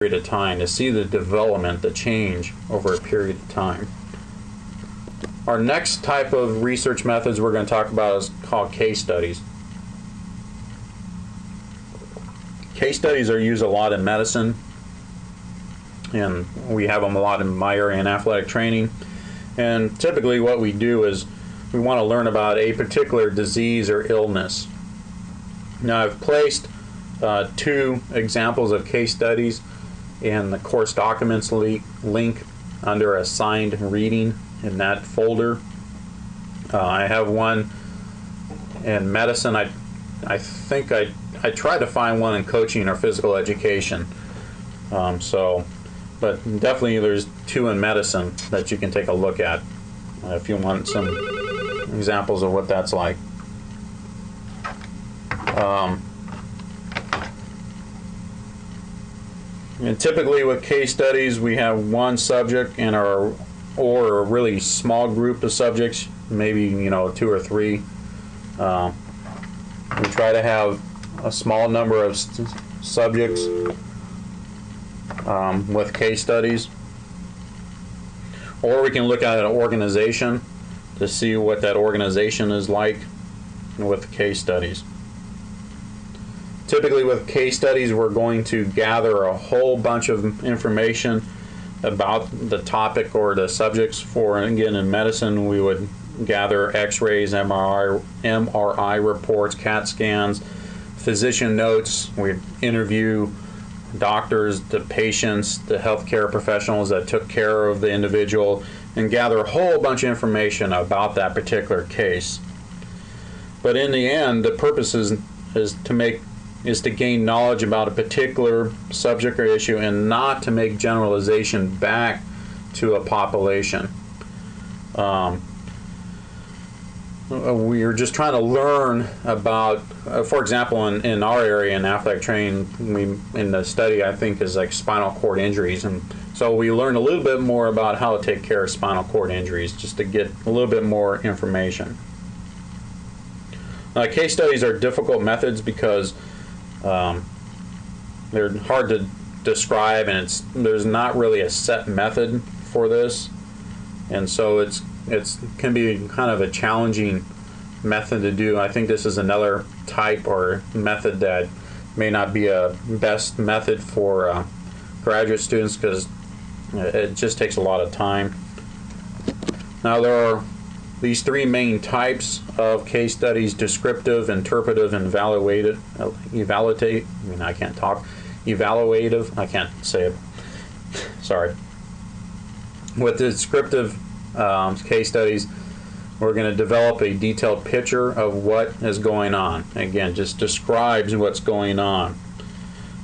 period of time to see the development, the change over a period of time. Our next type of research methods we're going to talk about is called case studies. Case studies are used a lot in medicine, and we have them a lot in my area in athletic training. And typically what we do is we want to learn about a particular disease or illness. Now I've placed 2 examples of case studies in the course documents link under assigned reading in that folder. I have one in medicine. I think I tried to find one in coaching or physical education. But definitely there's 2 in medicine that you can take a look at if you want some examples of what that's like. And typically with case studies we have one subject in or a really small group of subjects, maybe 2 or 3. We try to have a small number of subjects with case studies, or we can look at an organization to see what that organization is like with case studies. Typically with case studies we're going to gather a whole bunch of information about the topic or the subjects. For, again, in medicine we would gather x-rays, MRI reports, CAT scans, physician notes. We'd interview doctors, the patients, the healthcare professionals that took care of the individual, and gather a whole bunch of information about that particular case. But in the end, the purpose is to gain knowledge about a particular subject or issue, and not to make generalization back to a population. We are just trying to learn about, for example, in our area in athletic training, in the study I think is like spinal cord injuries, and so we learn a little bit more about how to take care of spinal cord injuries, just to get a little bit more information. Case studies are difficult methods because they're hard to describe, and there's not really a set method for this, and so it can be kind of a challenging method to do. I think this is another type or method that may not be a best method for graduate students because it just takes a lot of time. Now there are these 3 main types of case studies: descriptive, interpretive, and evaluative. Evaluative. I can't say it. Sorry. With descriptive case studies, we're going to develop a detailed picture of what is going on. Again, just describes what's going on.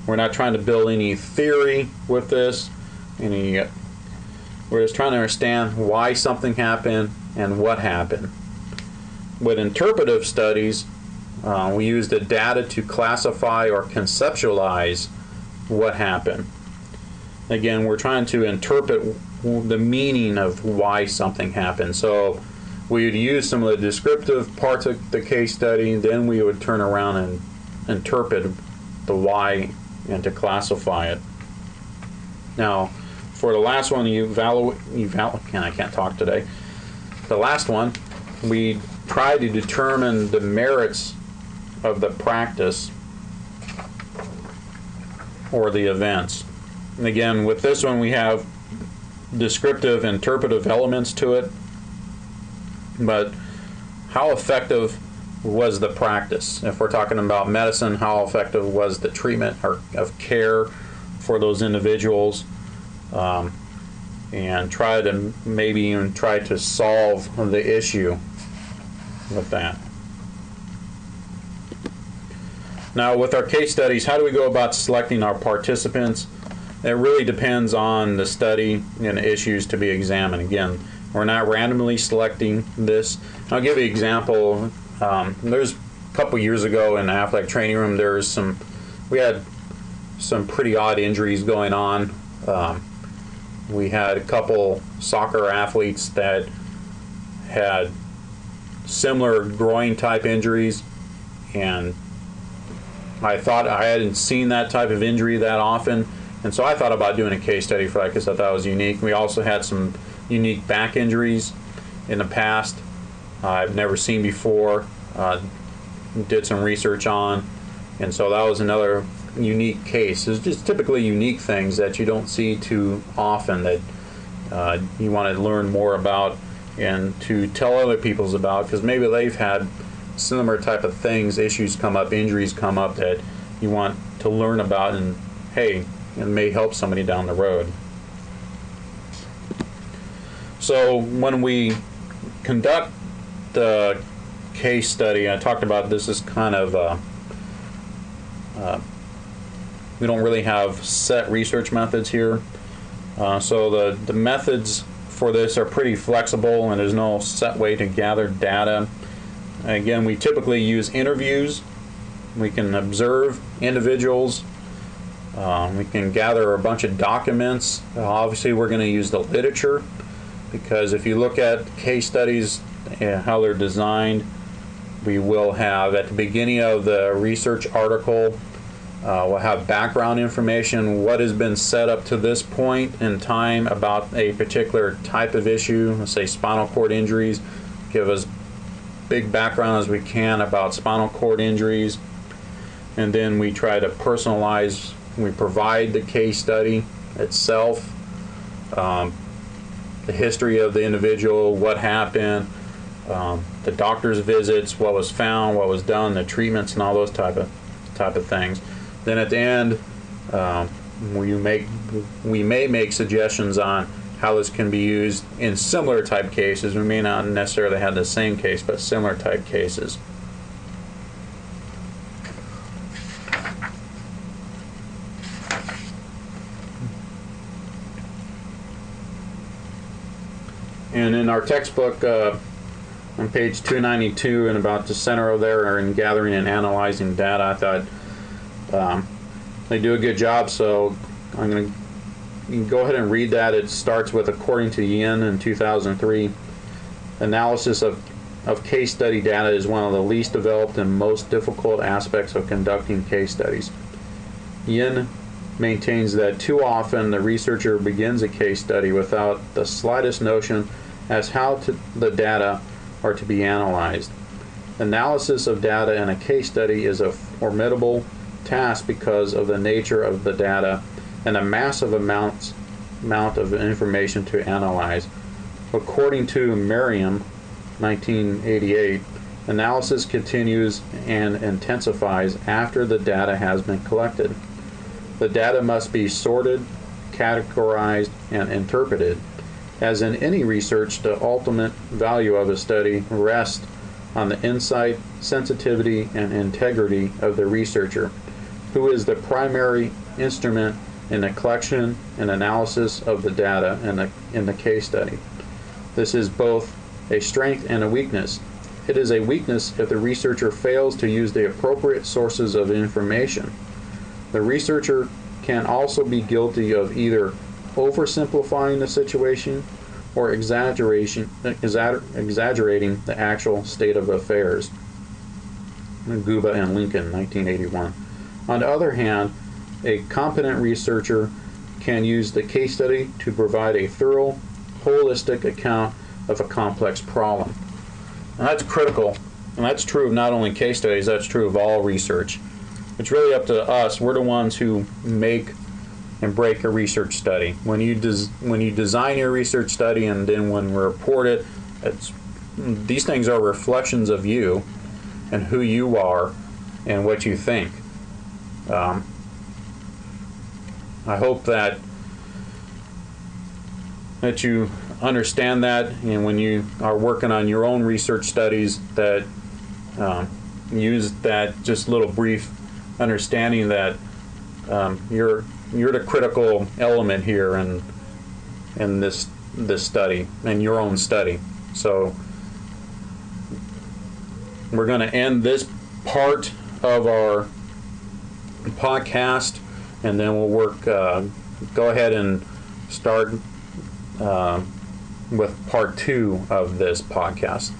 We're not trying to build any theory with this. We're just trying to understand why something happened and what happened. With interpretive studies, we use the data to classify or conceptualize what happened. Again, we're trying to interpret the meaning of why something happened. So we would use some of the descriptive parts of the case study, then we would turn around and interpret the why and to classify it. Now, for the last one, I can't talk today. The last one, we try to determine the merits of the practice or the events. And again, with this one, we have descriptive, interpretive elements to it. But how effective was the practice? If we're talking about medicine, how effective was the treatment of care for those individuals? And try to maybe even try to solve the issue with that. Now with our case studies, how do we go about selecting our participants? It really depends on the study and the issues to be examined. Again, we're not randomly selecting this. I'll give you an example. There's a couple years ago in the athletic training room, we had some pretty odd injuries going on. We had a couple soccer athletes that had similar groin type injuries, and I thought I hadn't seen that type of injury that often, And so I thought about doing a case study for that because I thought it was unique. We also had some unique back injuries in the past I've never seen before, did some research on, and so that was another unique case. It's just typically unique things that you don't see too often that you want to learn more about and to tell other people about, because maybe they've had similar type of things, issues come up, injuries come up that you want to learn about, and hey, it may help somebody down the road. So when we conduct the case study, I talked about this is kind of we don't really have set research methods here. So the methods for this are pretty flexible, and there's no set way to gather data. Again, we typically use interviews. We can observe individuals. We can gather a bunch of documents. Obviously, we're going to use the literature, because if you look at case studies and how they're designed, we will have at the beginning of the research article, we'll have background information, what has been set up to this point in time about a particular type of issue, let's say spinal cord injuries, give us big background as we can about spinal cord injuries, and then we try to personalize, we provide the case study itself, the history of the individual, what happened, the doctor's visits, what was found, what was done, the treatments, and all those type of things. Then at the end, we may make suggestions on how this can be used in similar type cases. We may not necessarily have the same case, but similar type cases. And in our textbook, on page 292 and about the center of there, are in gathering and analyzing data. I thought they do a good job, so I'm going to go ahead and read that. It starts with, according to Yin in 2003, analysis of case study data is one of the least developed and most difficult aspects of conducting case studies. Yin maintains that too often the researcher begins a case study without the slightest notion as how the data are to be analyzed. Analysis of data in a case study is a formidable task because of the nature of the data and the massive amount of information to analyze. According to Merriam, 1988, analysis continues and intensifies after the data has been collected. The data must be sorted, categorized, and interpreted. As in any research, the ultimate value of a study rests on the insight, sensitivity, and integrity of the researcher, who is the primary instrument in the collection and analysis of the data in the case study. This is both a strength and a weakness. It is a weakness if the researcher fails to use the appropriate sources of information. The researcher can also be guilty of either oversimplifying the situation or exaggerating the actual state of affairs. Guba and Lincoln, 1981. On the other hand, a competent researcher can use the case study to provide a thorough, holistic account of a complex problem. And that's critical, and that's true of not only case studies, that's true of all research. It's really up to us. We're the ones who make and break a research study. When you design your research study and then when we report it, these things are reflections of you and who you are and what you think. I hope that you understand that, and when you are working on your own research studies, that use that just little brief understanding that you're the critical element here in this study, in your own study. So we're going to end this part of our podcast, and then we'll go ahead and start with part 2 of this podcast.